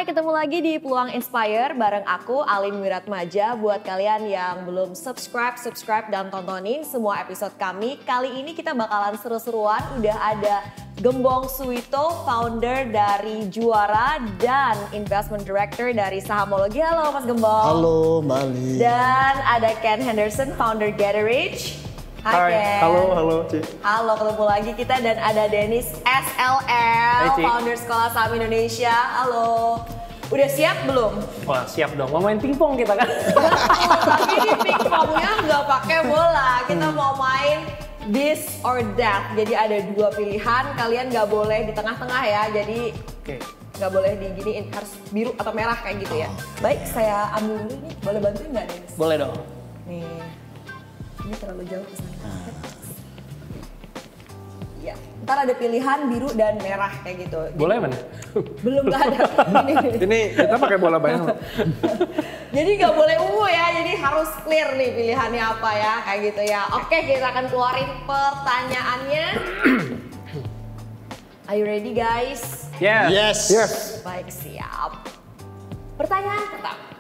ketemu lagi di Peluang Inspire bareng aku Alin Wiratmaja. Buat kalian yang belum subscribe dan tontonin semua episode kami. Kali ini kita bakalan seru-seruan. Udah ada Gembong Suwito, founder dari Juara dan investment director dari Sahamologi. Halo Mas Gembong. Halo Mbak Ali. Dan ada Ken Henderson, founder Getterich. Hai Ken. Halo Ci. Halo, ketemu lagi kita dan ada Dennis SLL, founder Sekolah Saham Indonesia. Halo. Udah siap belum? Wah siap dong, mau main pingpong kita kan? Tapi ini pingpongnya nggak pakai bola, kita mau main this or that. Jadi ada dua pilihan, kalian nggak boleh di tengah-tengah ya. Jadi nggak boleh diginiin, harus biru atau merah kayak gitu ya. Baik, saya ambil dulu nih. Boleh bantuin nggak Dennis? Boleh dong. Nih, ini terlalu jauh ke sana. Ya, ntar ada pilihan biru dan merah kayak gitu. Boleh mana? Belum, nggak ada. Ini kita pakai bola bayang. Jadi nggak boleh ungu ya, jadi harus clear nih pilihannya apa ya, kayak gitu ya. Oke, kita akan keluarin pertanyaannya. Are you ready guys? Yes. Baik, siap. Pertanyaan pertama.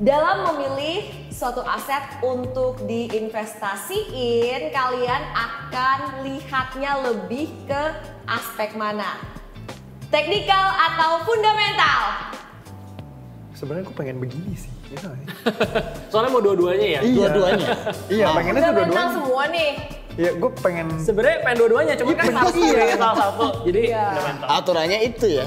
Dalam memilih suatu aset untuk diinvestasiin, kalian akan lihatnya lebih ke aspek mana? Teknikal atau fundamental? Sebenarnya aku pengen begini sih, Soalnya mau dua-duanya ya? Dua-duanya. Iya, pengennya tuh Fundamental dua-duanya. semua nih. Iya, gue pengen. Sebenarnya pengen dua-duanya, cuma kan harus pilih salah satu. Jadi fundamental. Aturannya itu ya,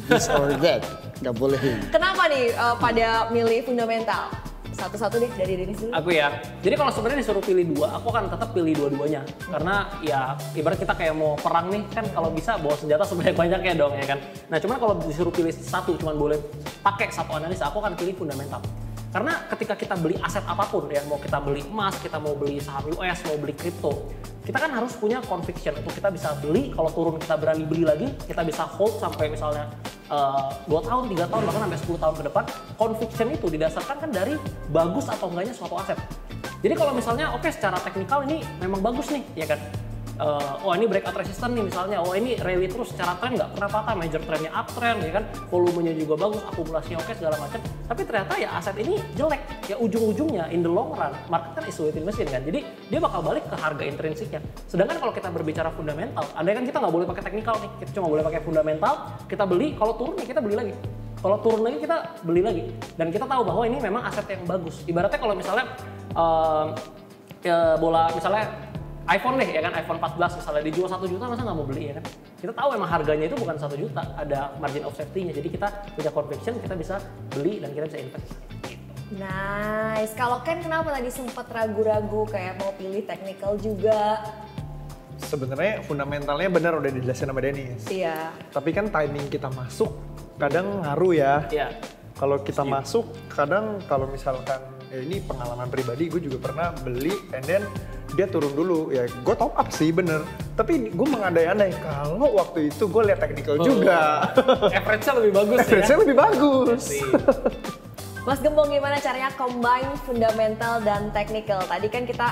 this or that, nggak boleh ini. Kenapa nih pada milih fundamental? Satu-satu deh dari Dennis dulu. Aku ya. Jadi kalau sebenarnya disuruh pilih dua, aku akan tetap pilih dua-duanya. Karena ya ibarat kita kayak mau perang nih, kan kalau bisa bawa senjata sebanyak-banyaknya dong ya kan. Nah cuman kalau disuruh pilih satu, cuman boleh pakai satu analisa, aku akan pilih fundamental. Karena ketika kita beli aset apapun, ya mau kita beli emas, kita mau beli saham US, mau beli kripto, kita kan harus punya conviction untuk kita bisa beli, kalau turun kita berani beli lagi, kita bisa hold sampai misalnya 2 tahun, 3 tahun, bahkan sampai 10 tahun ke depan. Conviction itu didasarkan kan dari bagus atau enggaknya suatu aset. Jadi kalau misalnya oke, secara teknikal ini memang bagus nih, ya kan. Oh ini breakout resistance nih misalnya, oh ini rally terus secara tren nggak pernah patah, major trendnya uptrend ya kan, volumenya juga bagus, akumulasinya oke segala macam. Tapi ternyata ya aset ini jelek, ya ujung-ujungnya in the long run, market kan is waiting machine kan, jadi dia bakal balik ke harga intrinsiknya. Sedangkan kalau kita berbicara fundamental, andai kan kita nggak boleh pakai teknikal nih, kita cuma boleh pakai fundamental, kita beli, kalau turun ya kita beli lagi. Kalau turun lagi kita beli lagi, dan kita tahu bahwa ini memang aset yang bagus. Ibaratnya kalau misalnya bola misalnya iPhone deh ya kan, iPhone 14 misalnya dijual 1 juta, masa nggak mau beli ya kan? Kita tahu emang harganya itu bukan 1 juta, ada margin of safety-nya, jadi kita punya conviction, kita bisa beli dan kita bisa invest. Nice. Kalau Ken kenapa tadi sempat ragu-ragu kayak mau pilih technical juga? Sebenarnya fundamentalnya benar udah dijelasin sama Dennis. Iya. Tapi kan timing kita masuk kadang ngaruh ya. Iya. Kalau kita masuk, kadang kalau misalkan ya ini pengalaman pribadi, gue juga pernah beli and then dia turun dulu, ya gue top up sih bener, tapi gue mengandai-andai kalau waktu itu gue lihat technical juga. Average-nya lebih bagus ya? Average-nya lebih bagus. Mas Gembong, gimana caranya combine fundamental dan technical? Tadi kan kita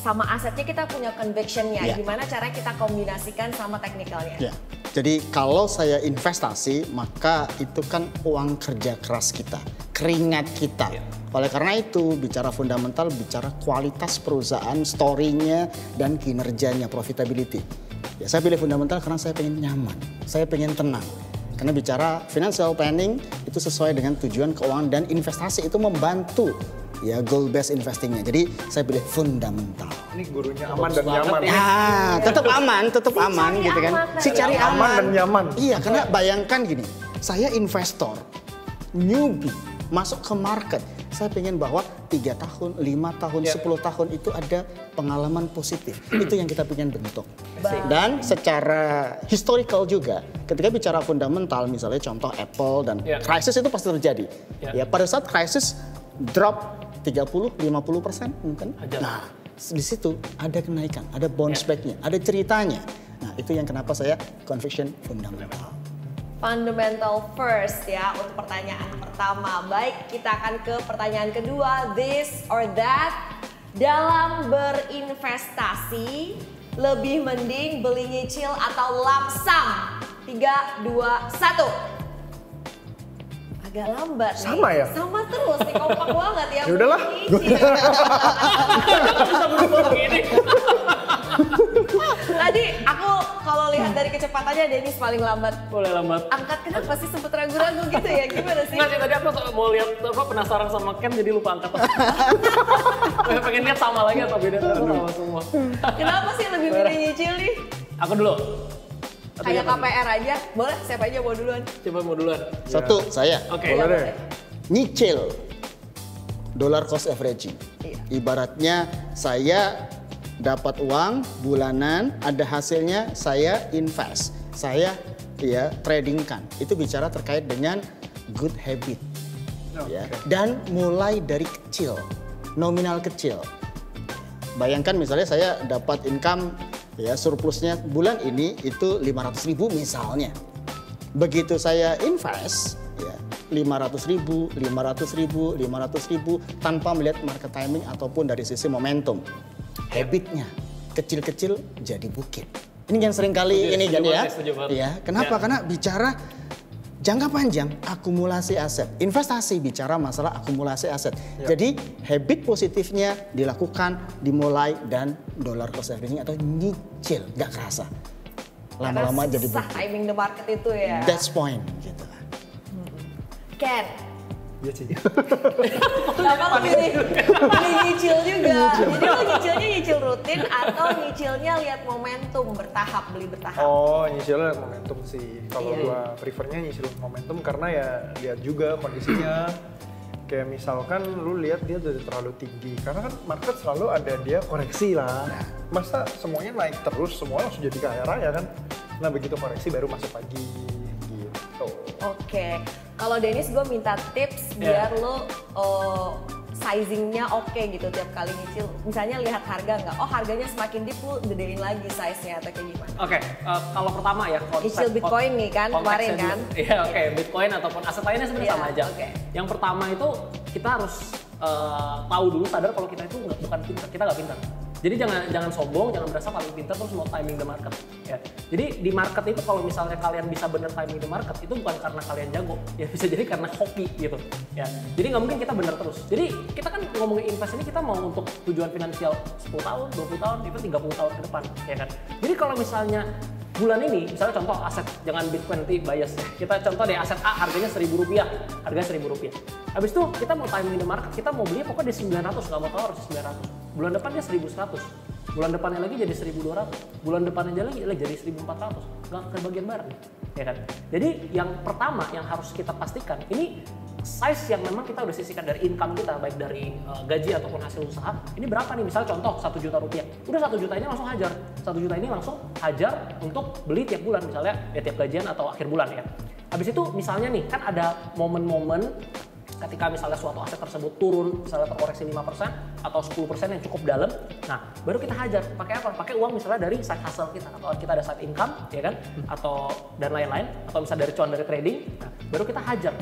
sama asetnya kita punya conviction-nya, gimana caranya kita kombinasikan sama technicalnya? Ya. Jadi kalau saya investasi, maka itu kan uang kerja keras kita, keringat kita. Oleh karena itu, bicara fundamental, bicara kualitas perusahaan, story-nya, dan kinerjanya, profitability. Ya, saya pilih fundamental karena saya pengen nyaman, saya pengen tenang. Karena bicara financial planning, itu sesuai dengan tujuan keuangan dan investasi itu membantu ya goal based investingnya. Jadi saya pilih fundamental. Ini gurunya aman dan nyaman. Ya, tetap aman gitu kan. Si cari aman dan nyaman. Iya, karena bayangkan gini, saya investor, newbie, masuk ke market. Saya pengen bahwa 3 tahun, 5 tahun, 10 tahun itu ada pengalaman positif. Itu yang kita pengen bentuk. Dan secara historical juga, ketika bicara fundamental, misalnya contoh Apple dan krisis itu pasti terjadi. Ya, pada saat krisis drop 30-50% mungkin. Nah, di situ ada kenaikan, ada bounce back-nya, ada ceritanya. Nah, itu yang kenapa saya conviction fundamental. Fundamental first ya untuk pertanyaan pertama. Baik, kita akan ke pertanyaan kedua. This or that. Dalam berinvestasi, lebih mending beli nyicil atau lump sum? 3, 2, 1. agak lambat nih. Sama ya? Sama terus nih, kompak banget ya. Ya udahlah. Bisa berubah begini. Tadi aku kalau lihat dari kecepatannya Dennis paling lambat. Boleh lambat. Angkat kenapa sih sempet ragu-ragu gitu ya? Gimana sih? Nggak sih, tadi aku mau lihat penasaran sama Ken jadi lupa angkat. Pengen lihat sama lagi atau beda sama semua. Kenapa sih lebih milih nyicil nih? Aku dulu. Kayak KPR aja, boleh siapa aja mau duluan? Coba mau duluan. Satu, saya. Oke. Iya, Boleh deh. Nyicil. Dollar cost averaging. Iya. Ibaratnya saya dapat uang bulanan, ada hasilnya, saya invest. Saya ya tradingkan. Itu bicara terkait dengan good habit. Ya. Dan mulai dari kecil, nominal kecil. Bayangkan misalnya saya dapat income ya surplusnya bulan ini itu 500.000 misalnya. Begitu saya invest ya 500.000, 500.000, 500.000 tanpa melihat market timing ataupun dari sisi momentum. Habitnya kecil-kecil jadi bukit. Ini yang sering kali ini kan ya. Ya, kenapa? Karena bicara jangka panjang, akumulasi aset. Investasi bicara masalah akumulasi aset. Jadi habit positifnya dilakukan, dimulai dan dollar cost averaging atau nyicil, nggak kerasa. Lama-lama jadi susah bukit. timing the market itu ya. That's point gitu. Ken, Iya sih. kenapa lo pilih nyicil juga? Jadi lo nyicilnya nyicil rutin atau nyicilnya lihat momentum bertahap, beli bertahap? Oh, nyicilnya lihat momentum sih. Kalau Iya. gua prefernya nyicil momentum karena ya lihat juga kondisinya. Kayak misalkan lu lihat dia udah terlalu tinggi, karena kan market selalu ada dia koreksi lah. Masa semuanya naik terus, semua langsung jadi kaya raya kan? Nah begitu koreksi baru masuk lagi gitu. Oke, kalau Dennis gue minta tips biar lo sizingnya oke gitu tiap kali nyicil. Misalnya lihat harga nggak? Oh harganya semakin deep lu gedein lagi size-nya atau kayak gimana? Oke, kalau pertama ya Nyicil Bitcoin nih kan kemarin konteksnya kan? dulu. Iya, oke, Bitcoin ataupun aset lainnya sebenarnya Iya, sama aja. oke. Yang pertama itu kita harus tahu dulu, sadar kalau kita itu bukan pintar, kita nggak pintar. Jadi jangan sombong, jangan berasa paling pintar terus mau timing the market. Ya. Jadi di market itu kalau misalnya kalian bisa bener timing the market itu bukan karena kalian jago, ya bisa jadi karena hoki gitu. Ya. Jadi nggak mungkin kita bener terus. Jadi kita kan ngomongin invest ini kita mau untuk tujuan finansial 10 tahun, 20 tahun, itu 30 tahun ke depan, ya kan. Jadi kalau misalnya bulan ini, misalnya contoh aset, jangan Bitcoin nanti bias ya. Kita contoh deh aset A harganya Rp1.000, harganya Rp1.000. Habis itu kita mau timing the market, kita mau beli pokoknya di 900, nggak mau tahu harus 900. Bulan depannya 1.100, bulan depannya lagi jadi 1.200, bulan depannya lagi jadi 1.400, nggak kebagian bareng, ya kan? Jadi yang pertama yang harus kita pastikan, ini size yang memang kita udah sisihkan dari income kita, baik dari gaji ataupun hasil usaha, ini berapa nih? Misalnya contoh Rp1 juta, udah 1 juta ini langsung hajar, 1 juta ini langsung hajar untuk beli tiap bulan, misalnya ya tiap gajian atau akhir bulan ya. Habis itu misalnya nih, kan ada momen-momen ketika misalnya suatu aset tersebut turun, misalnya terkoreksi 5% atau 10% yang cukup dalam, nah baru kita hajar. Pakai apa? Pakai uang misalnya dari side hustle kita, atau kita ada side income, ya kan? Atau dan lain-lain, atau misalnya dari cuan dari trading, nah, baru kita hajar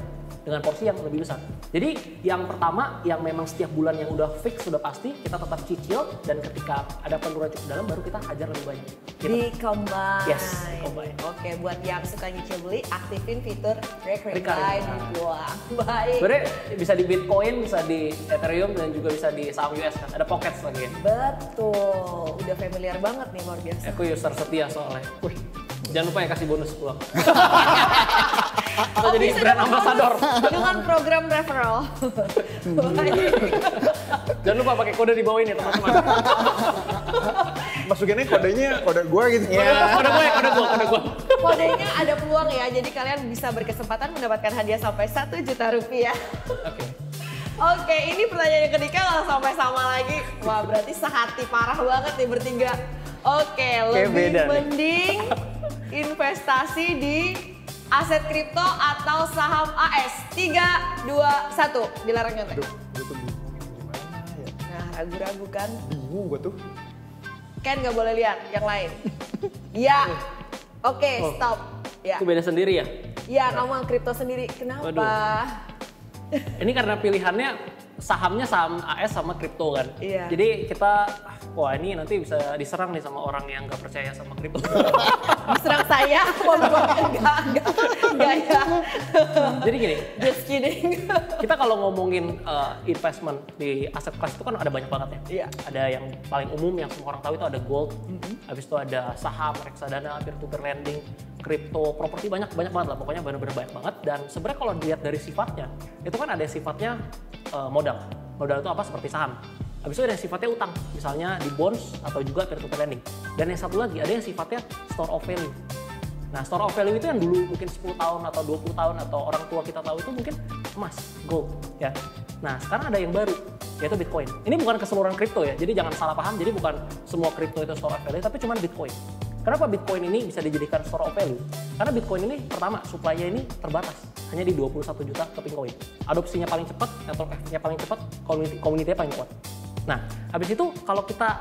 dengan porsi yang lebih besar. Jadi yang pertama, yang memang setiap bulan yang udah fix, sudah pasti, kita tetap cicil, dan ketika ada penurunan cukup dalam, baru kita hajar lebih banyak. Gitu. Di combine. Yes, di combine. Oke, buat yang suka nyicil beli, aktifin fitur recurring Recurring. dibuang. Baik. Sebenarnya bisa di Bitcoin, bisa di Ethereum, dan juga bisa di saham US kan. Ada pockets lagi. Betul, udah familiar banget nih luar biasa. Aku user setia soalnya. Wih, jangan lupa ya kasih bonus pulang. Atau Oh, jadi bisa brand dapat ambassador. bonus dengan program referral. Baik. Jangan lupa pakai kode di bawah ini teman-teman. Masukinnya kode gua gitu. Kode gue. Kodenya ada peluang ya, jadi kalian bisa berkesempatan mendapatkan hadiah sampai Rp1 juta. Oke. Oke, ini pertanyaan yang ketiga kalau sampai sama lagi. Wah, berarti sehati parah banget nih bertiga. Oke, lebih beda nih. mending investasi di aset kripto atau saham AS. 3, 2, 1. Dilarang nyontek. Aduh, gue tuh bingung gimana ya. Nah, ragu-ragu kan? Bingung gue tuh. Ken nggak boleh lihat yang lain. Ya. Oke, stop. Ya. Itu beda sendiri ya? Ya, kamu yang kripto sendiri. Kenapa? Waduh. Ini karena pilihannya sahamnya saham AS sama kripto kan. Iya. Jadi kita, wah ini nanti bisa diserang nih sama orang yang nggak percaya sama kripto. Diserang saya, enggak ya. Jadi gini, Just kidding. kita kalau ngomongin investment di aset kelas itu kan ada banyak banget ya. Iya. Ada yang paling umum yang semua orang tahu itu ada gold, habis itu ada saham, reksadana, peer-to-peer lending, kripto, properti, banyak banget lah. Pokoknya benar-benar banyak banget. Dan sebenarnya kalau dilihat dari sifatnya, itu kan ada sifatnya modal. Modal itu apa? Seperti saham. Habis itu ada yang sifatnya utang, misalnya di bonds atau juga peer-to-peer lending. Dan yang satu lagi, ada yang sifatnya store of value. Nah, store of value itu yang dulu mungkin 10 tahun atau 20 tahun atau orang tua kita tahu itu mungkin emas, gold, ya. Nah, sekarang ada yang baru, yaitu Bitcoin. Ini bukan keseluruhan kripto ya, jadi jangan salah paham. Jadi bukan semua kripto itu store of value, tapi cuma Bitcoin. Kenapa Bitcoin ini bisa dijadikan store of value? Karena Bitcoin ini pertama, supply-nya ini terbatas, hanya di 21 juta keping koin. Adopsinya paling cepat, network effect-nya paling cepat, community-nya paling kuat. Nah, habis itu kalau kita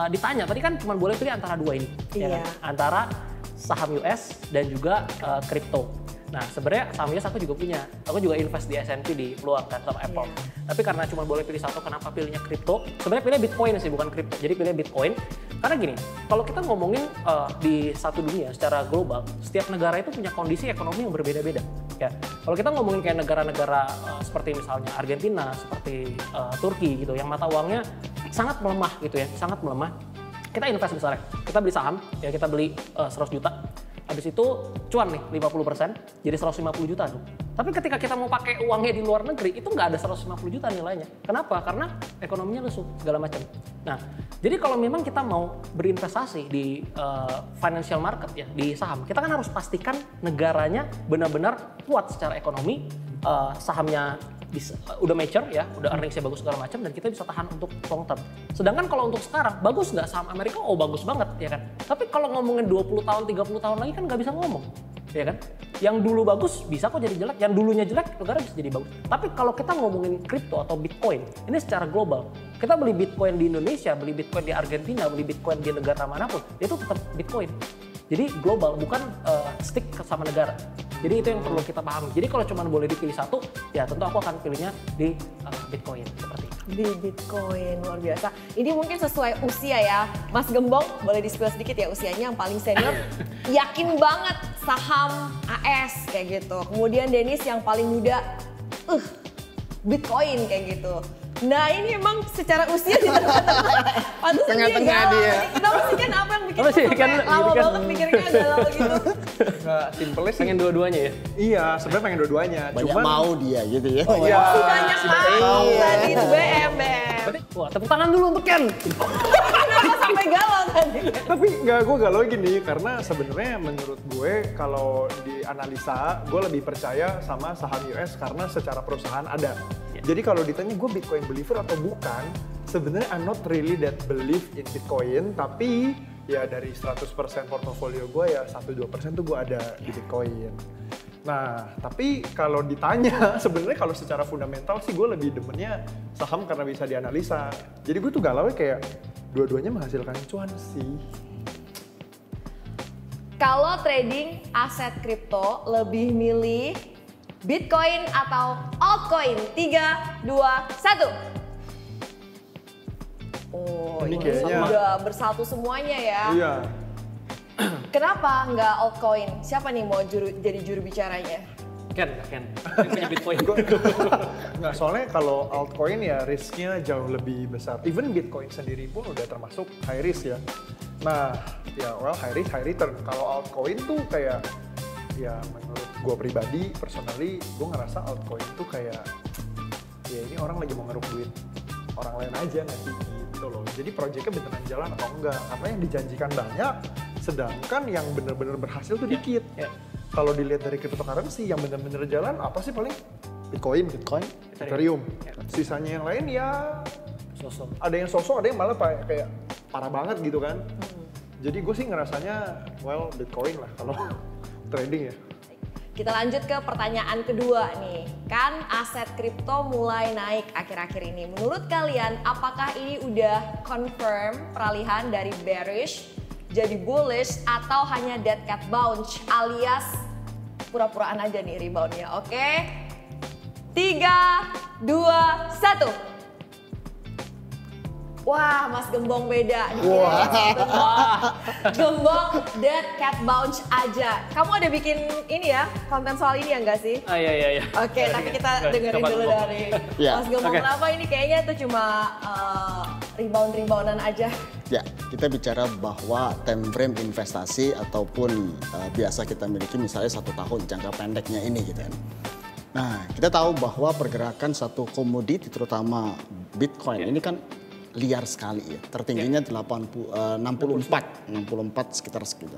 ditanya, tadi kan cuma boleh pilih antara dua ini, ya kan? Antara saham US dan juga kripto. Nah, sebenarnya saham US aku juga punya. Aku juga invest di S&P di luar kan sama Apple. Tapi karena cuma boleh pilih satu, kenapa pilihnya kripto? Sebenarnya pilih Bitcoin sih, bukan kripto. Jadi pilih Bitcoin. Karena gini, kalau kita ngomongin di satu dunia secara global, setiap negara itu punya kondisi ekonomi yang berbeda-beda. Ya, kalau kita ngomongin kayak negara-negara seperti misalnya Argentina, seperti Turki gitu, yang mata uangnya sangat melemah gitu ya, sangat melemah. Kita invest misalnya, kita beli saham, ya kita beli 100 juta. Habis itu cuan nih 50%, jadi 150 juta tuh. Tapi ketika kita mau pakai uangnya di luar negeri, itu nggak ada 150 juta nilainya. Kenapa? Karena ekonominya lesu, segala macam. Nah, jadi kalau memang kita mau berinvestasi di financial market ya, di saham, kita kan harus pastikan negaranya benar-benar kuat secara ekonomi, sahamnya udah mature ya, udah earningsnya bagus segala macam, dan kita bisa tahan untuk long term. Sedangkan kalau untuk sekarang, bagus nggak saham Amerika? Oh bagus banget ya kan. Tapi kalau ngomongin 20 tahun, 30 tahun lagi kan nggak bisa ngomong. Ya kan? Yang dulu bagus bisa kok jadi jelek, yang dulunya jelek negara bisa jadi bagus. Tapi kalau kita ngomongin kripto atau Bitcoin, ini secara global. Kita beli Bitcoin di Indonesia, beli Bitcoin di Argentina, beli Bitcoin di negara manapun, itu tetap Bitcoin. Jadi global, bukan stick sama negara. Jadi itu yang perlu kita pahami. Jadi kalau cuma boleh dipilih satu, ya tentu aku akan pilihnya di Bitcoin seperti itu. Di Bitcoin, luar biasa. Ini mungkin sesuai usia ya. Mas Gembong, boleh di-spill sedikit ya usianya yang paling senior. Yakin banget saham AS kayak gitu. Kemudian Dennis yang paling muda, Bitcoin kayak gitu. Nah ini emang secara usia di tengah-tengah dia. Kenapa sih kan apa yang bikin lama banget mikirnya galau gitu? Nggak, simpelnya sih. Pengen dua-duanya ya? Iya, sebenarnya pengen dua-duanya. Banyak mau dia gitu ya. Oh, iya. Banyak mau tadi itu BM. Wah, tepuk tangan dulu untuk Ken. Kenapa sampai galau tadi? Tapi nggak, gue galau gini karena sebenarnya menurut gue kalau di analisa gue lebih percaya sama saham US karena secara perusahaan ada. Jadi kalau ditanya gue Bitcoin believer atau bukan, sebenarnya I'm not really that believe in Bitcoin, tapi ya dari 100% portofolio gue ya 1-2% tuh gue ada di Bitcoin. Nah, tapi kalau ditanya sebenarnya kalau secara fundamental sih gue lebih demennya saham karena bisa dianalisa. Jadi gue tuh galau kayak dua-duanya menghasilkan cuan sih. Kalau trading aset kripto lebih milih Bitcoin atau altcoin? 3, 2, 1. Oh, ini kayaknya udah bersatu semuanya ya. Iya. Kenapa nggak altcoin? Siapa nih mau jadi juru bicaranya? Ken. Punya Bitcoin. Nggak, soalnya kalau altcoin ya risknya jauh lebih besar. Even Bitcoin sendiri pun udah termasuk high risk ya. Nah, ya high risk, high return. Kalau altcoin tuh kayak, ya menurut gue pribadi, personally, gue ngerasa altcoin tuh kayak, ya ini orang lagi mau ngeruk duit orang lain aja nggak sih gitu loh. Jadi proyeknya beneran jalan atau enggak? Karena yang dijanjikan banyak, sedangkan yang bener-bener berhasil tuh dikit. Kalau dilihat dari cryptocurrency yang bener-bener jalan apa sih paling? Bitcoin, Ethereum. Sisanya yang lain ya Sosok. ada yang sosok, ada yang malah kayak parah banget gitu kan. Jadi gue sih ngerasanya Bitcoin lah kalau trading ya. Kita lanjut ke pertanyaan kedua nih. Kan aset kripto mulai naik akhir-akhir ini. Menurut kalian apakah ini udah confirm peralihan dari bearish jadi bullish atau hanya dead cat bounce alias pura-puraan aja nih reboundnya? Oke? 3, 3, 2, 1. Wah, Mas Gembong beda. Gembong dead cat bounce aja. Kamu ada bikin ini ya, konten soal ini ya nggak sih? Iya. Oke, tapi kita dengerin dulu dari Mas Gembong. Kenapa ini kayaknya itu cuma reboundan aja? Ya, kita bicara bahwa time frame investasi ataupun biasa kita miliki misalnya 1 tahun jangka pendeknya ini gitu kan. Nah, kita tahu bahwa pergerakan satu komoditi terutama Bitcoin ini kan liar sekali ya. Tertingginya 64 sekitar segitu.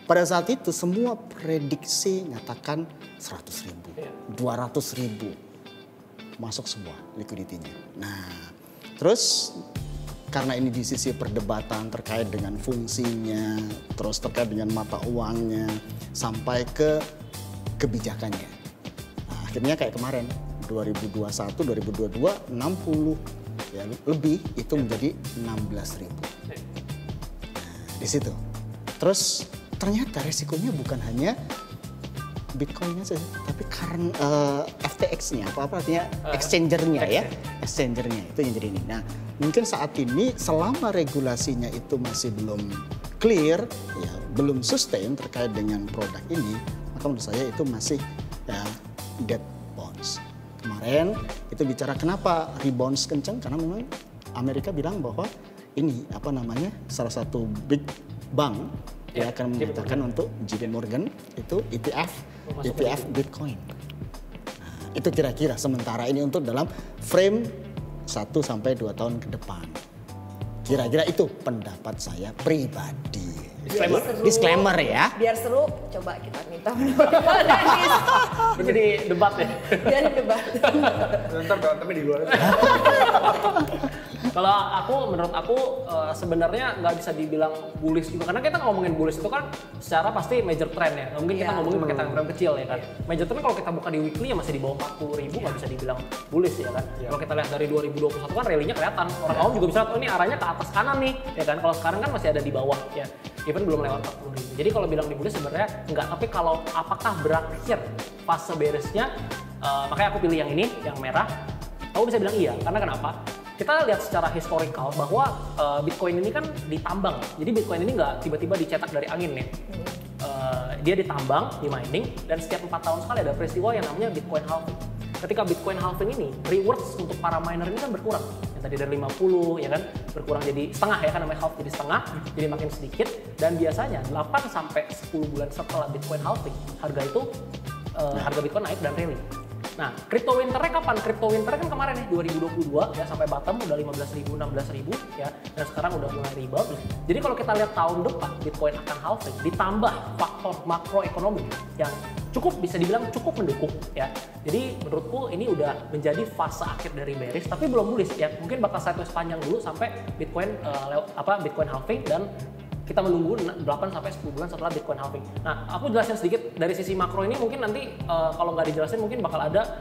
Pada saat itu semua prediksi nyatakan 100.000, 200.000 masuk semua liquidity-nya. Nah, terus karena ini di sisi perdebatan terkait dengan fungsinya, terus terkait dengan mata uangnya, sampai ke kebijakannya. Nah, akhirnya kayak kemarin 2021, 2022 60 ya lebih itu menjadi 16.000. Nah, di situ. Terus ternyata resikonya bukan hanya Bitcoin-nya saja, tapi FTX-nya, apa artinya exchanger-nya ya, exchanger-nya itu yang jadi ini. Nah, mungkin saat ini selama regulasinya itu masih belum clear, ya belum sustain terkait dengan produk ini, maka menurut saya itu masih ya dead bounce. Kemarin itu bicara kenapa rebounds kenceng, karena memang Amerika bilang bahwa ini apa namanya salah satu big bank ya akan menyatakan untuk JP Morgan itu ETF Bitcoin. Nah, itu kira-kira sementara ini untuk dalam frame 1 sampai 2 tahun ke depan. Kira-kira itu pendapat saya pribadi. Disclaimer ya. Biar seru, coba kita minta pendapat dari Jadi debat ya. Jadi debat. Ntar berantemnya di luar. Kalau menurut aku sebenarnya nggak bisa dibilang bullish juga, karena kita ngomongin bullish itu kan secara pasti major trend ya. Nggak mungkin kita ngomongin pakai time frame kecil ya kan. Major trend kalau kita buka di weekly ya masih di bawah 40.000, nggak bisa dibilang bullish ya kan. Kalau kita lihat dari 2021 kan rally-nya kelihatan. Orang awam juga bisa lihat, oh ini arahnya ke atas kanan nih ya kan. Kalau sekarang kan masih ada di bawah ya. Even belum lewat 40.000. Jadi kalau bilang di bullish sebenarnya enggak, tapi kalau apakah berakhir fase beresnya, makanya aku pilih yang ini, yang merah. Aku bisa bilang iya, karena kenapa? Kita lihat secara historical bahwa Bitcoin ini kan ditambang. Jadi Bitcoin ini nggak tiba-tiba dicetak dari angin ya. Dia ditambang, di mining, dan setiap 4 tahun sekali ada peristiwa yang namanya Bitcoin halving. Ketika Bitcoin halving ini, rewards untuk para miner ini kan berkurang. Yang tadi dari 50 ya kan, berkurang jadi setengah ya kan, namanya half jadi setengah, jadi makin sedikit. Dan biasanya 8 sampai 10 bulan setelah Bitcoin halving, harga harga Bitcoin naik dan rally. Nah, crypto winternya kapan? Crypto winternya kan kemarin nih 2022 ya, sampai bottom udah 15.000, 16.000 ya, dan sekarang udah mulai rebound. Jadi kalau kita lihat tahun depan Bitcoin akan halving, ditambah faktor makroekonomi yang bisa dibilang cukup mendukung ya. Jadi menurutku ini udah menjadi fase akhir dari bearish, tapi belum bullish ya. Mungkin bakal sideways panjang dulu sampai Bitcoin Bitcoin halving, dan kita menunggu 8 sampai 10 bulan setelah Bitcoin halving. Nah, aku jelasin sedikit dari sisi makro ini, mungkin nanti kalau nggak dijelasin mungkin bakal ada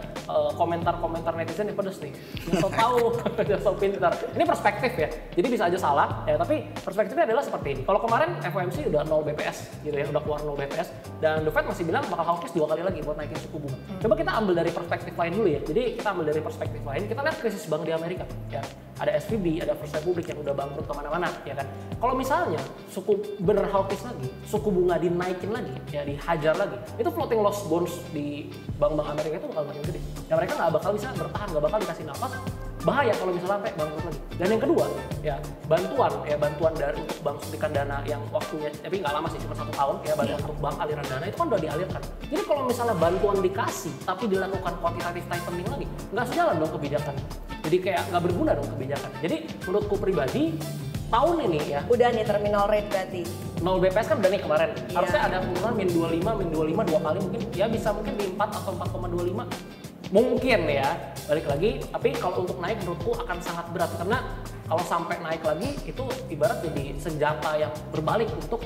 komentar-komentar netizen yang pedes nih. Yang so tahu, yang so pintar. Ini perspektif ya, jadi bisa aja salah ya, tapi perspektifnya adalah seperti ini. Kalau kemarin FOMC udah 0 BPS gitu ya, udah keluar 0 BPS, dan The Fed masih bilang bakal hawkish 2 kali lagi buat naikin suku bunga. Coba kita ambil dari perspektif lain dulu ya. Jadi kita ambil dari perspektif lain, kita lihat krisis bank di Amerika ya. Ada SVB, ada First Republic yang udah bangkrut kemana-mana ya kan. Kalau misalnya suku bener hawkish lagi, suku bunga dinaikin lagi, ya dihajar lagi, itu floating loss bonds di bank-bank Amerika itu bakal makin gede. Ya mereka nggak bakal bisa bertahan, nggak bakal dikasih nafas. Bahaya kalau misalnya sampai bangkrut lagi. Dan yang kedua, ya bantuan dari untuk bank suntikan dana yang waktunya, tapi nggak lama sih, cuma 1 tahun ya, bantuan untuk bank aliran dana itu kan udah dialirkan. Jadi kalau misalnya bantuan dikasih, tapi dilakukan quantitative tightening lagi, nggak sejalan dong kebijakan. Jadi kayak nggak berguna dong kebijakan. Jadi menurutku pribadi, tahun ini ya. Udah nih terminal rate berarti. 0 BPS kan udah nih kemarin. Harusnya ada penurunan min 25 2 kali mungkin. Ya bisa mungkin di 4 atau 4,25. Mungkin ya. Balik lagi, tapi kalau untuk naik menurutku akan sangat berat, karena kalau sampai naik lagi itu ibarat jadi senjata yang berbalik untuk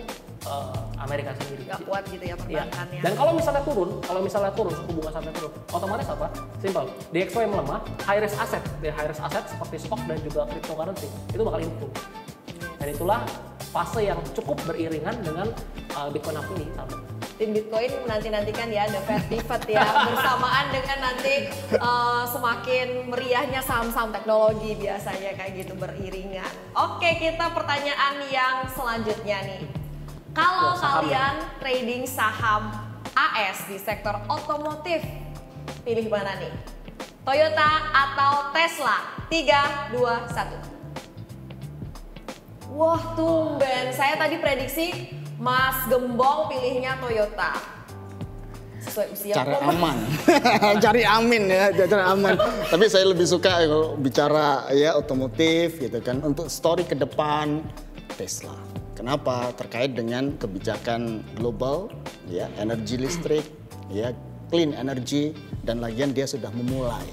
Amerika sendiri. Gak kuat gitu ya perbankannya. Dan kalau misalnya turun suku bunga sampai turun, otomatis apa? Simple. DXY yang melemah, high risk asset seperti stok dan juga cryptocurrency itu bakal improve. Dan itulah fase yang cukup beriringan dengan Bitcoin halving ini. tim Bitcoin menanti-nantikan ya The Fed Pivot ya bersamaan dengan nanti semakin meriahnya saham-saham teknologi biasanya kayak gitu beriringan. Oke, kita pertanyaan yang selanjutnya nih. Kalau kalian trading saham AS di sektor otomotif, pilih mana nih? Toyota atau Tesla? 3, 2, 1. Wah, tumben. Saya tadi prediksi Mas Gembong pilihnya Toyota. Sesuai usia. Cara aman. Cari amin ya, cara aman. Tapi saya lebih suka kalau bicara ya otomotif gitu kan. Untuk story ke depan Tesla. Kenapa? Terkait dengan kebijakan global, ya, energi listrik, ya, clean energy, dan lagian dia sudah memulai.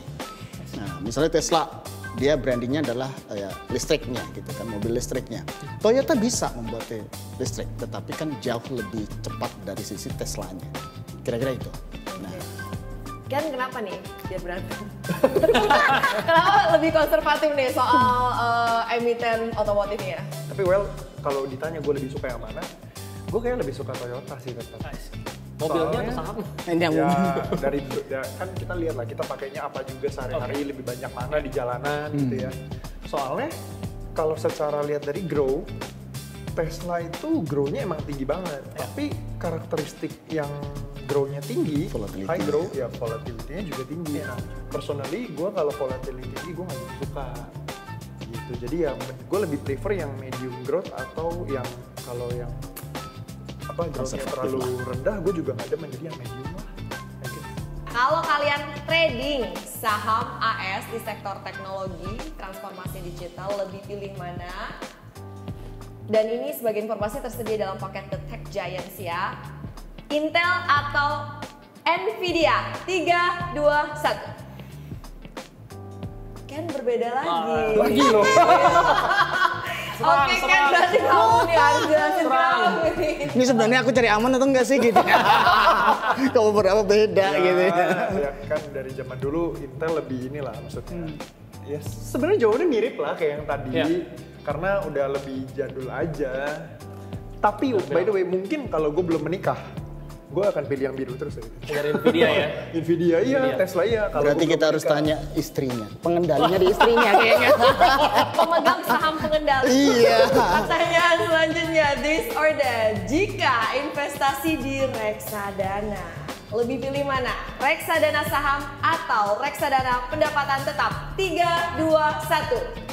Nah, misalnya Tesla, dia brandingnya adalah ya, listriknya gitu kan, mobil listriknya. Toyota bisa membuat listrik, tetapi kan jauh lebih cepat dari sisi Teslanya. Kira-kira itu. Nah, Kan kenapa nih biar berantem? Kenapa lebih konservatif nih soal emiten otomotifnya? Tapi kalau ditanya gue lebih suka yang mana, gue kayaknya lebih suka Toyota sih tetap. Mobilnya atau saham? ini yang Kan kita lihat lah, kita pakainya apa juga sehari-hari, lebih banyak mana di jalanan gitu ya. Soalnya kalau secara lihat dari grow, Tesla itu grow-nya emang tinggi banget. Tapi karakteristik yang grow-nya tinggi, Volatility. high grow, ya volatility-nya juga tinggi. Nah, personally gue kalau volatility tinggi gue nggak gitu suka. Gitu. Jadi ya gue lebih prefer yang medium growth atau yang kalau yang growth-nya terlalu rendah, gue juga nggak demen, jadi yang medium lah. Kalau kalian trading saham AS di sektor teknologi, transformasi digital, lebih pilih mana? Dan ini sebagai informasi tersedia dalam paket The Tech Giants ya. Intel atau Nvidia? 3, 2, 1. Ken berbeda lagi. Lagi loh. Oke Ken, berarti kamu nih harus jelasin kamu nih. ini sebenarnya aku cari aman atau enggak sih gitu. Kalau berapa beda gitu. Ya kan dari zaman dulu Intel lebih inilah maksudnya. Ya sebenarnya jawabannya mirip lah kayak yang tadi. Karena udah lebih jadul aja. Tapi by the way mungkin kalau gue belum menikah, gue akan pilih yang biru terus. Dari Nvidia ya? Nvidia iya, Tesla iya. Kalau Berarti gua kita belum harus menikah. tanya istrinya. Pengendalinya di istrinya kayaknya. Pemegang saham pengendali. Iya. Pertanyaan selanjutnya, this or that. Jika investasi di reksadana, lebih pilih mana? Reksadana saham atau reksadana pendapatan tetap? 3, 2, 1.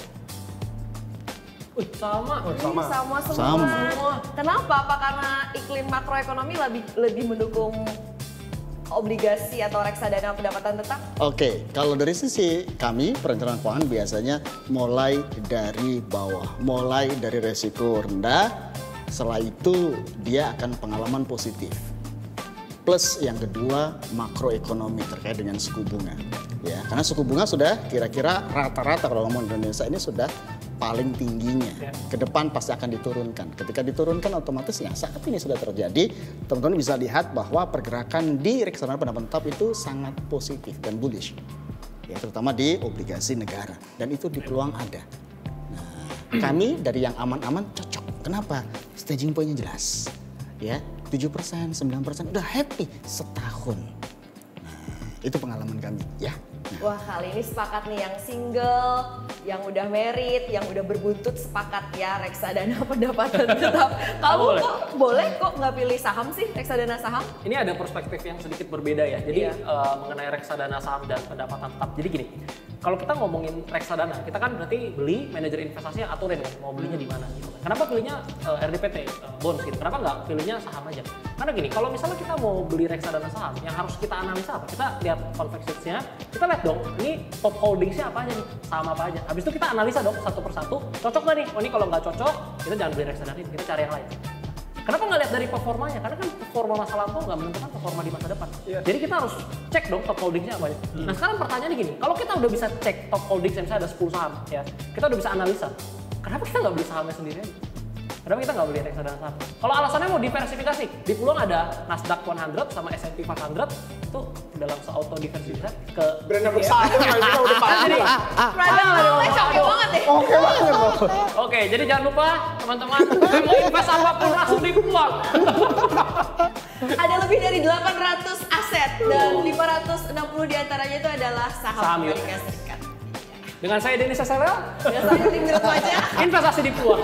Sama. Sama. Sama semua. Sama. Kenapa? Apa karena iklim makroekonomi lebih mendukung obligasi atau reksadana pendapatan tetap? Oke, kalau dari sisi kami perencanaan keuangan biasanya mulai dari bawah, mulai dari resiko rendah. Setelah itu dia akan pengalaman positif. Plus yang kedua makroekonomi terkait dengan suku bunga. Ya, karena suku bunga sudah kira-kira rata-rata kalau ngomong Indonesia ini sudah paling tingginya. Ke depan pasti akan diturunkan. Ketika diturunkan otomatis ya saat ini sudah terjadi, teman-teman bisa lihat bahwa pergerakan di reksadana pendapatan tetap itu sangat positif dan bullish. Ya, terutama di obligasi negara dan itu di peluang ada. Nah, kami dari yang aman-aman cocok. Kenapa? Staging point-nya jelas. Ya, 7%, 9% udah happy setahun. Nah, itu pengalaman kami ya. Wah, kali ini sepakat nih yang single, yang udah married, yang udah berbuntut sepakat ya reksadana pendapatan tetap. Kamu Boleh. kok boleh kok nggak pilih saham sih, reksadana saham? Ini ada perspektif yang sedikit berbeda ya. Jadi mengenai reksadana saham dan pendapatan tetap. Jadi gini, kalau kita ngomongin reksadana, kita kan berarti beli manajer investasi yang aturin kan, mau belinya di mana gitu. Kenapa pilihnya RDPT, bonds gitu? Kenapa nggak pilihnya saham aja? Karena gini, kalau misalnya kita mau beli reksadana saham, yang harus kita analisa apa? Kita lihat convex sheets-nya, kita lihat dong, ini top holdingsnya apa aja nih, saham apa aja. Habis itu kita analisa dong satu persatu, cocok nggak nih? Oh ini kalau nggak cocok, kita jangan beli reksadana ini, kita cari yang lain. Kenapa nggak lihat dari performanya? Karena kan performa masa lampau nggak menentukan performa di masa depan. Jadi kita harus cek dong top holdingsnya apa aja. Nah sekarang pertanyaannya gini, kalau kita udah bisa cek top holdingsnya, misalnya ada 10 saham ya, kita udah bisa analisa. Kenapa kita nggak beli sahamnya sendiri aja? Kenapa kita nggak beli reksadana saham? Kalau alasannya mau diversifikasi, di peluang ada Nasdaq 100 sama S&P 500 itu dalam se-auto diversifikasi ke Brand bersama kita udah pasti lah. Reksadana capek banget deh. Oke banget loh. Oke, jadi jangan lupa teman-teman mau invest apapun langsung di peluang. Ada lebih 20 diantaranya itu adalah saham Saham Amerika US. Serikat. Dengan saya Denny Saselel, Biasanya di Mirat aja. investasi di peluang.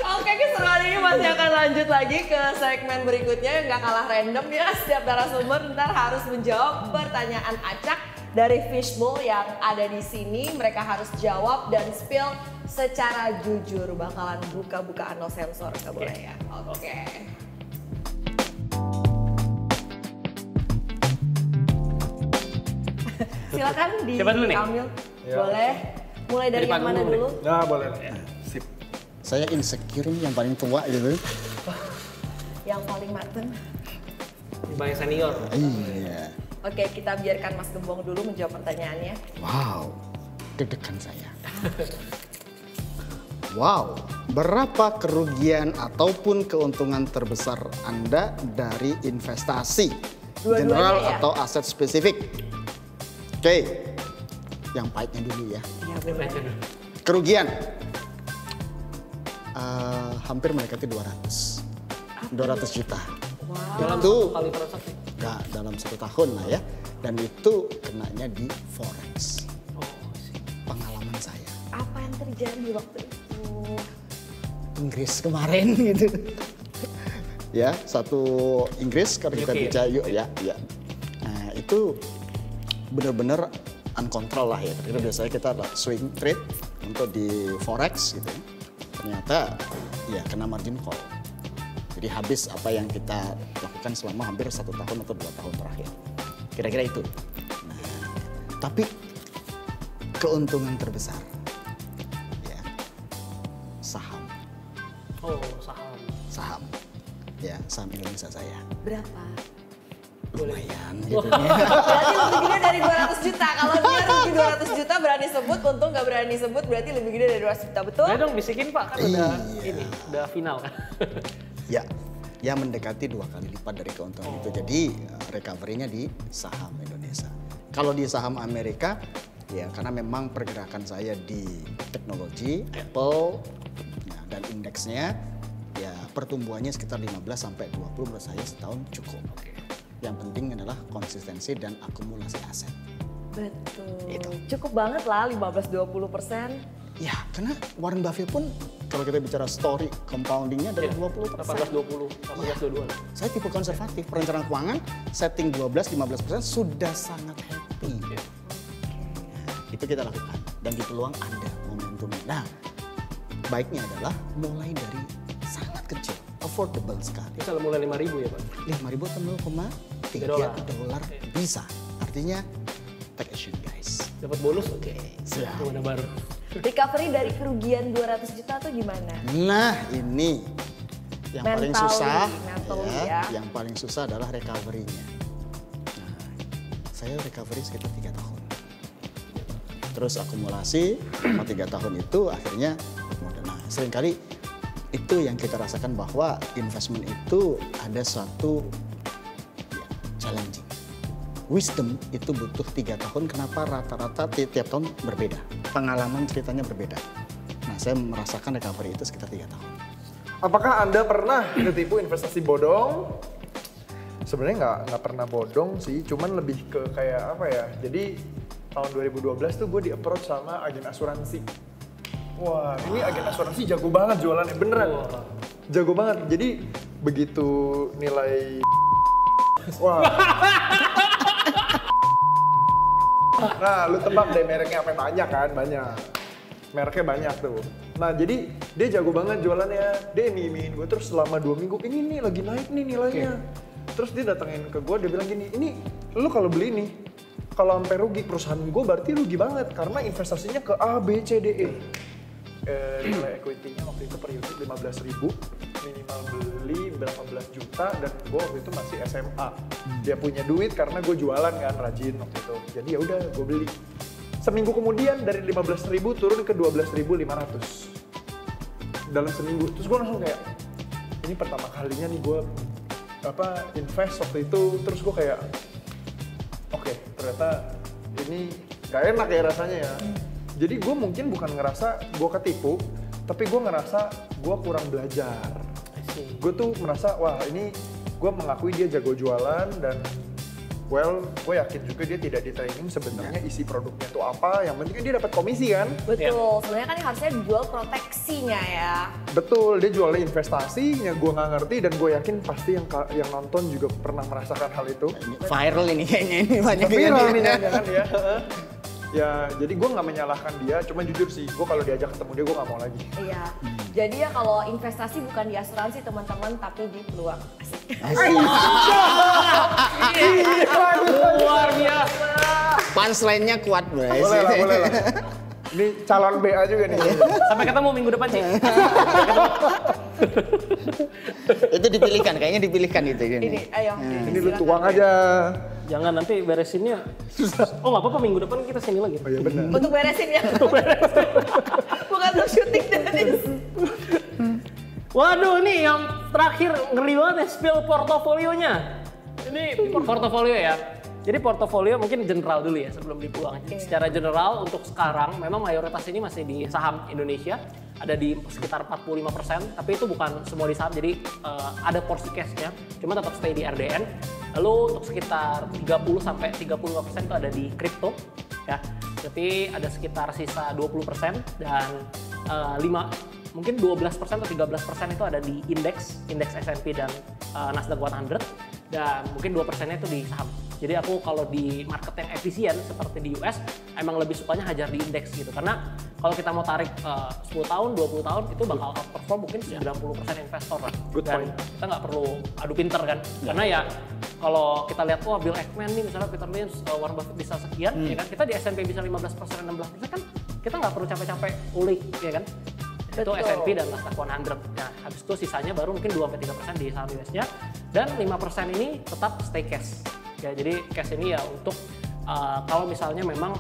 Oke, keseruan ini masih akan lanjut lagi ke segmen berikutnya yang gak kalah random ya. Setiap narasumber ntar harus menjawab pertanyaan acak dari fishbowl yang ada di sini. Mereka harus jawab dan spill secara jujur. Bakalan buka-bukaan no sensor, gak boleh ya. Oke. Silakan di Siapa dulu nih? Kamil. Ya. Boleh. Mulai dari Dari yang mana panggung dulu? Nah boleh. Sip. Saya insecure nih yang paling tua gitu. Yang paling mateng. Banyak senior. Iya. Oke, kita biarkan Mas Gembong dulu menjawab pertanyaannya. Wow, deg-degan saya. Wow, berapa kerugian ataupun keuntungan terbesar Anda dari investasi? Dua-duanya General ya? atau aset spesifik? Oke, yang pahitnya dulu ya. Ya, boleh. Kerugian hampir mendekati 200 juta. Dalam Itu satu kali transaksi. nggak dalam 1 tahun lah ya. Dan itu kenanya di forex. Oh, sih. Pengalaman saya. Apa yang terjadi waktu itu? Inggris kemarin gitu. Ya, satu Inggris kalau kita UK. bicara yuk ya. Nah, itu benar-benar uncontrol lah ya. Karena biasanya kita swing trade untuk di forex gitu. Ternyata ya kena margin call. Jadi habis apa yang kita lakukan selama hampir 1 tahun atau 2 tahun terakhir. Kira-kira itu. Nah, tapi keuntungan terbesar ya saham. Oh, saham. Saham. Ya, saham Indonesia saya. Berapa? Lumayan gitu. Berarti lebih gede dari 200 juta. Kalau dia rugi 200 juta berani sebut, untung nggak berani sebut berarti lebih gede dari 200 juta, betul? Nah dong bisikin Pak, kan udah Iya. ini, udah final kan. Ya mendekati 2 kali lipat dari keuntungan itu. Jadi recovery-nya di saham Indonesia. Kalau di saham Amerika, ya karena memang pergerakan saya di teknologi, Apple, ya, dan indeksnya, ya pertumbuhannya sekitar 15-20 menurut saya setahun cukup. Yang penting adalah konsistensi dan akumulasi aset. Betul. Itu. Cukup banget lah 15-20%. Ya, karena Warren Buffett pun kalau kita bicara story compoundingnya dari 20%. 18-20, 18-22 lah. Saya tipe konservatif, perencanaan keuangan setting 12-15% sudah sangat happy. Nah, itu kita lakukan dan di peluang ada momentumnya. Nah, baiknya adalah mulai dari sangat kecil, affordable sekali. Misal mulai 5.000 ya Pak? 5.000 atau 0,3 dolar. dolar bisa. Artinya take action guys. Dapat bonus? Oke, siap. Mana baru? Recovery dari kerugian 200 juta tuh gimana? Nah, ini yang paling Mentally, susah, mentally ya, ya. yang paling susah adalah recovery-nya. Nah, saya recovery sekitar 3 tahun. Terus akumulasi selama 3 tahun itu akhirnya modal. Nah, seringkali itu yang kita rasakan bahwa investment itu ada suatu ya, challenging. Wisdom itu butuh 3 tahun, kenapa rata-rata tiap tahun berbeda. Pengalaman ceritanya berbeda. Nah, saya merasakan recovery itu sekitar 3 tahun. Apakah Anda pernah ketipu investasi bodong? Sebenarnya nggak pernah bodong sih, cuman lebih ke kayak apa ya. Jadi tahun 2012 tuh gue di-approach sama agen asuransi. Wah, ini agen asuransi jago banget jualannya, beneran. Wah. Jago banget. Jadi begitu nilai wah. Nah, lu tebak deh mereknya apa? Banyak kan? Banyak. Mereknya banyak tuh. Nah, jadi dia jago banget jualannya. Dia iming-imingin gue terus selama 2 minggu. Ini nih lagi naik nih nilainya. Terus dia datengin ke gue, dia bilang gini, ini lu kalau beli nih, kalau sampai rugi perusahaan gue berarti rugi banget. Karena investasinya ke A, B, C, D, E. Nilai equity-nya waktu itu per unit 15.000, minimal beli berapa belas juta, dan gue waktu itu masih SMA. Dia punya duit karena gue jualan kan, rajin waktu itu. Jadi ya udah gue beli. Seminggu kemudian dari 15.000 turun ke 12.500 dalam seminggu. Terus gue langsung kayak, ini pertama kalinya nih gue invest waktu itu. Terus gue kayak, oke, ternyata ini gak enak ya rasanya ya. Jadi gue mungkin bukan ngerasa gue ketipu, tapi gue ngerasa gue kurang belajar. Gue tuh merasa, wah ini gue mengakui dia jago jualan dan well, gue yakin juga dia tidak di training sebenarnya isi produknya itu apa. Yang penting kan dia dapat komisi kan. Betul, sebenarnya kan harusnya dijual proteksinya ya. Betul, dia jualnya investasinya, gue nggak ngerti dan gue yakin pasti yang nonton juga pernah merasakan hal itu. Viral ini kayaknya ini banyak Viral nih jangan ya. Ya, jadi gue nggak menyalahkan dia, cuma jujur sih, gue kalau diajak ketemu dia gue nggak mau lagi. Iya, jadi ya kalau investasi bukan di asuransi teman-teman, tapi di peluang. Luar biasa. Punchline-nya kuat, bro. Boleh lah. Ini calon BA juga nih. Sampai ketemu minggu depan, Ci. Itu dipilihkan, kayaknya dipilihkan itu. Ini, ayo. Ini lu tuang aja. Jangan nanti beresinnya. Oh nggak apa-apa, minggu depan kita sini lagi. Oh iya benar. Untuk beresin ya. Bukan untuk syuting Dennis. Waduh, ini yang terakhir ngeri banget ya, spill portofolionya. Ini portofolio ya. Jadi portofolio mungkin general dulu ya sebelum dipulang. Secara general untuk sekarang memang mayoritas ini masih di saham Indonesia. Ada di sekitar 45%, tapi itu bukan semua di saham, jadi ada porsi cashnya, cuma tetap stay di RDN. Lalu untuk sekitar 30-35% itu ada di kripto, ya. Jadi ada sekitar sisa 20% dan mungkin 12% atau 13% itu ada di indeks S&P dan Nasdaq 100, dan mungkin 2%-nya itu di saham. Jadi aku kalau di market yang efisien seperti di US, emang lebih sukanya hajar di indeks gitu. Karena kalau kita mau tarik 10 tahun, 20 tahun, itu bakal outperform mungkin 90% investor lah. Good Dan point. kita nggak perlu adu pinter kan. Karena ya kalau kita lihat, wah Bill Ackman nih misalnya, Peter Lynch, Warren Buffett bisa sekian, ya kan. Kita di S&P bisa 15%, 16% kan, kita nggak perlu capek-capek ulik, ya kan. Itu Betul. S&P dan Nasdaq 100. Nah, habis itu sisanya baru mungkin 2-3% di saham US-nya. Dan 5% ini tetap stay cash. Ya, jadi cash ini ya untuk kalau misalnya memang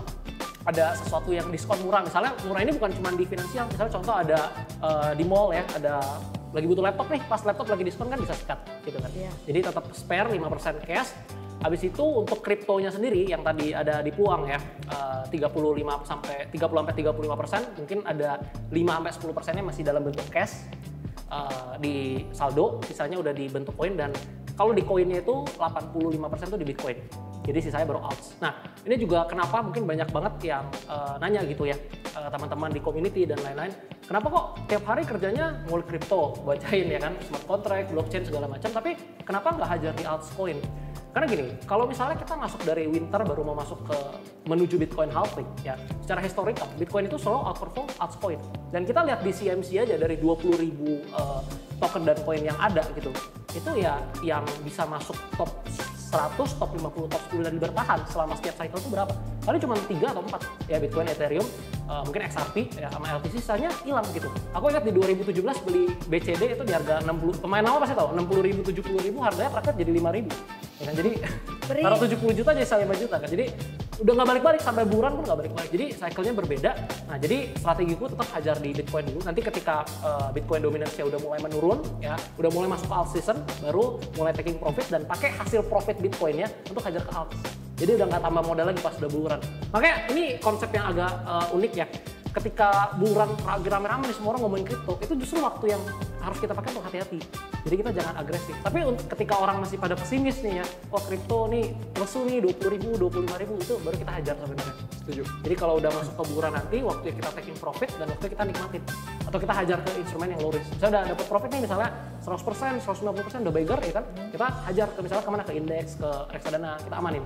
ada sesuatu yang diskon murah. Misalnya murah ini bukan cuma di finansial. Misalnya contoh ada di mall ya, ada lagi butuh laptop nih, pas laptop lagi diskon kan bisa sikat gitu kan. Iya. Jadi tetap spare 5% cash. Habis itu untuk kriptonya sendiri yang tadi ada di peluang ya, 30-35%, mungkin ada 5-10%-nya masih dalam bentuk cash di saldo, sisanya udah dibentuk koin, dan kalau di koinnya itu 85% itu di Bitcoin. Jadi sisanya baru alts. Nah, ini juga kenapa mungkin banyak banget yang nanya gitu ya, teman-teman di community dan lain-lain. Kenapa kok tiap hari kerjanya ngulik kripto, bacain ya kan, smart contract, blockchain segala macam, tapi kenapa nggak hajar di altcoin? Karena gini, kalau misalnya kita masuk dari winter baru mau masuk ke menuju Bitcoin halving ya, secara historical Bitcoin itu selalu outperform altcoin. Dan kita lihat di CMC aja dari 20.000 token dan koin yang ada gitu, itu ya yang bisa masuk top 100, top 50, top 10 dan bertahan selama setiap cycle itu berapa? Paling cuma 3 atau 4 ya, Bitcoin, Ethereum, mungkin XRP ya, sama LTC, sisanya hilang gitu. Aku ingat di 2017 beli BCD itu di harga 60, pemain lama pasti tahu, 60.000, 70.000, harganya terakhir jadi 5.000 ya kan. Jadi taruh 70 juta jadi 5 juta kan. Jadi udah nggak balik-balik, sampai bulan pun nggak balik-balik. Jadi cycle-nya berbeda. Nah, jadi strategiku tetap hajar di Bitcoin dulu. Nanti ketika Bitcoin dominance-nya udah mulai menurun ya, udah mulai masuk ke alt season, baru mulai taking profit dan pakai hasil profit Bitcoin-nya untuk hajar ke alt. Jadi udah nggak tambah modal lagi pas udah bulan. Makanya ini konsep yang agak unik ya. Ketika bulan lagi rame-rame nih semua orang ngomongin kripto, itu justru waktu yang harus kita pakai untuk hati-hati. Jadi kita jangan agresif. Tapi ketika orang masih pada pesimis nih ya, oh kripto nih lesu nih 20.000, 25.000, itu baru kita hajar sebenarnya. Setuju. Jadi kalau udah masuk ke bulan nanti, waktu kita taking profit dan waktu kita nikmatin. Atau kita hajar ke instrumen yang low risk. Misalnya udah dapat profit nih, misalnya 100%, 150% udah beggar ya kan, kita hajar ke misalnya kemana, ke indeks, ke reksadana, kita amanin.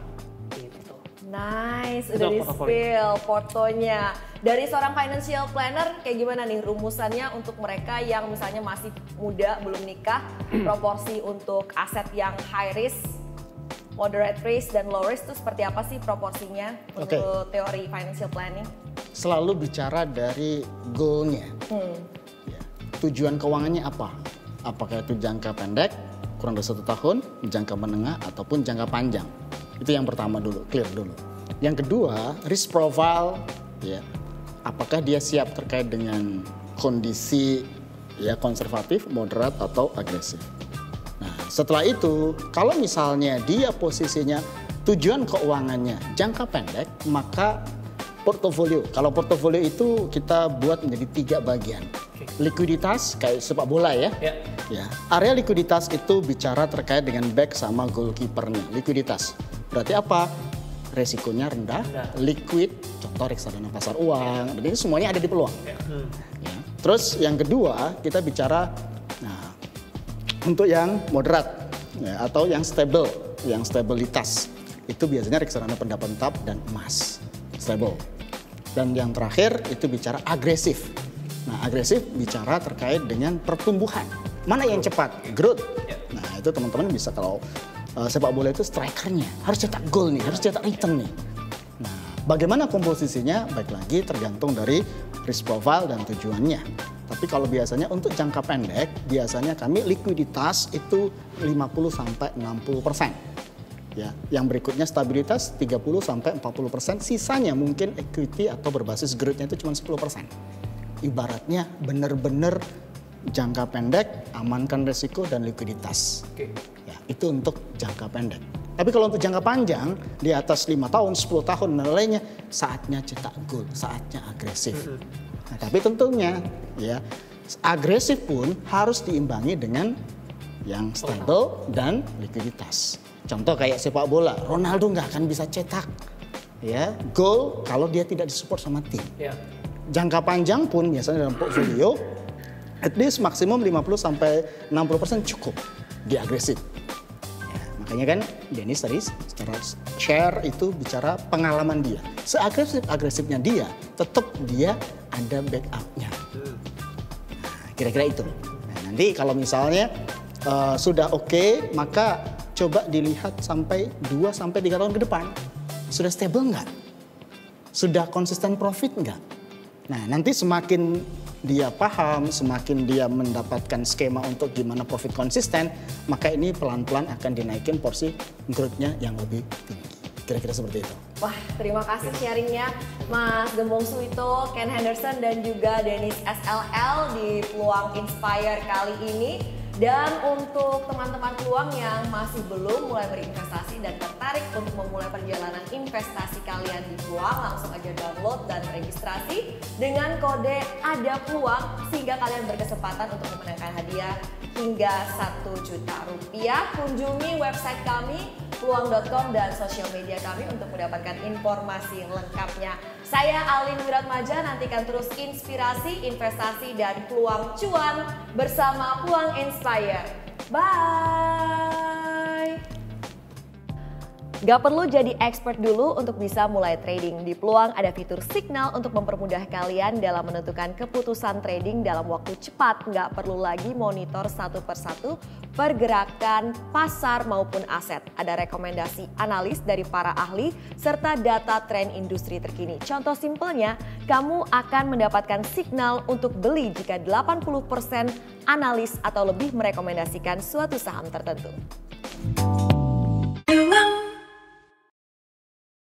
Gitu. Nice, Itu udah di portofolio. spill portonya. Dari seorang financial planner, kayak gimana nih rumusannya untuk mereka yang misalnya masih muda, belum nikah, proporsi untuk aset yang high risk, moderate risk, dan low risk itu seperti apa sih proporsinya untuk teori financial planning? Selalu bicara dari goalnya. Ya. Tujuan keuangannya apa? Apakah itu jangka pendek, kurang dari 1 tahun, jangka menengah, ataupun jangka panjang. Itu yang pertama dulu, clear dulu. Yang kedua, risk profile, ya, apakah dia siap terkait dengan kondisi ya konservatif, moderat, atau agresif. Nah, setelah itu, kalau misalnya dia posisinya tujuan keuangannya jangka pendek, maka portofolio. Kalau portofolio itu kita buat menjadi 3 bagian. Likuiditas kayak sepak bola ya. Ya. Area likuiditas itu bicara terkait dengan back sama goalkeepernya. Likuiditas. berarti apa? Resikonya rendah, liquid, contoh reksadana pasar uang, dan ini semuanya ada di peluang. Ya. Terus yang kedua kita bicara untuk yang moderat ya, atau yang stable, yang stabilitas itu biasanya reksadana pendapat tetap dan emas, stable. Dan yang terakhir itu bicara agresif. Nah agresif bicara terkait dengan pertumbuhan. Mana yang cepat? Growth. Nah itu teman-teman bisa kalau sepak bola itu strikernya harus cetak gol nih, harus cetak return nih. Nah, bagaimana komposisinya? Baik lagi tergantung dari risk profile dan tujuannya. Tapi kalau biasanya untuk jangka pendek, biasanya kami likuiditas itu 50-60%. Ya, yang berikutnya stabilitas 30-40%, sisanya mungkin equity atau berbasis growth-nya itu cuma 10%. Ibaratnya benar-benar jangka pendek, amankan resiko dan likuiditas. Ya, itu untuk jangka pendek. Tapi kalau untuk jangka panjang, di atas 5 tahun, 10 tahun dan lainnya, saatnya cetak gol, saatnya agresif. Nah, tapi tentunya ya agresif pun harus diimbangi dengan yang stable dan likuiditas. Contoh kayak sepak bola, Ronaldo nggak akan bisa cetak ya gol kalau dia tidak disupport sama tim. Jangka panjang pun biasanya dalam portfolio at least maksimum 50-60% cukup dia agresif. Ya, makanya kan Dennis tadi secara share itu bicara pengalaman dia. Seagresifnya dia, tetap dia ada backup-nya. Nah, kira-kira itu. Nah, nanti kalau misalnya sudah oke, maka coba dilihat sampai 2-3 tahun ke depan. Sudah stable nggak? Sudah konsisten profit nggak? Nah nanti semakin dia paham, semakin dia mendapatkan skema untuk gimana profit konsisten, maka ini pelan-pelan akan dinaikin porsi growth-nya yang lebih tinggi. Kira-kira seperti itu. Wah, terima kasih sharingnya Mas Gembong Suwito, Ken Henderson, dan juga Dennis SLL di Peluang Inspire kali ini. Dan untuk teman-teman peluang yang masih belum mulai berinvestasi dan tertarik untuk memulai perjalanan investasi kalian di Peluang, langsung aja download dan registrasi dengan kode ada peluang sehingga kalian berkesempatan untuk memenangkan hadiah hingga Rp1.000.000. Kunjungi website kami peluang.com dan sosial media kami untuk mendapatkan informasi lengkapnya. Saya Alin Wiratmaja, nantikan terus inspirasi, investasi, dan peluang cuan bersama Peluang Inspire. Bye! Gak perlu jadi expert dulu untuk bisa mulai trading. Di Peluang ada fitur signal untuk mempermudah kalian dalam menentukan keputusan trading dalam waktu cepat. Gak perlu lagi monitor satu persatu pergerakan pasar maupun aset. Ada rekomendasi analis dari para ahli serta data tren industri terkini. Contoh simpelnya, kamu akan mendapatkan signal untuk beli jika 80% analis atau lebih merekomendasikan suatu saham tertentu.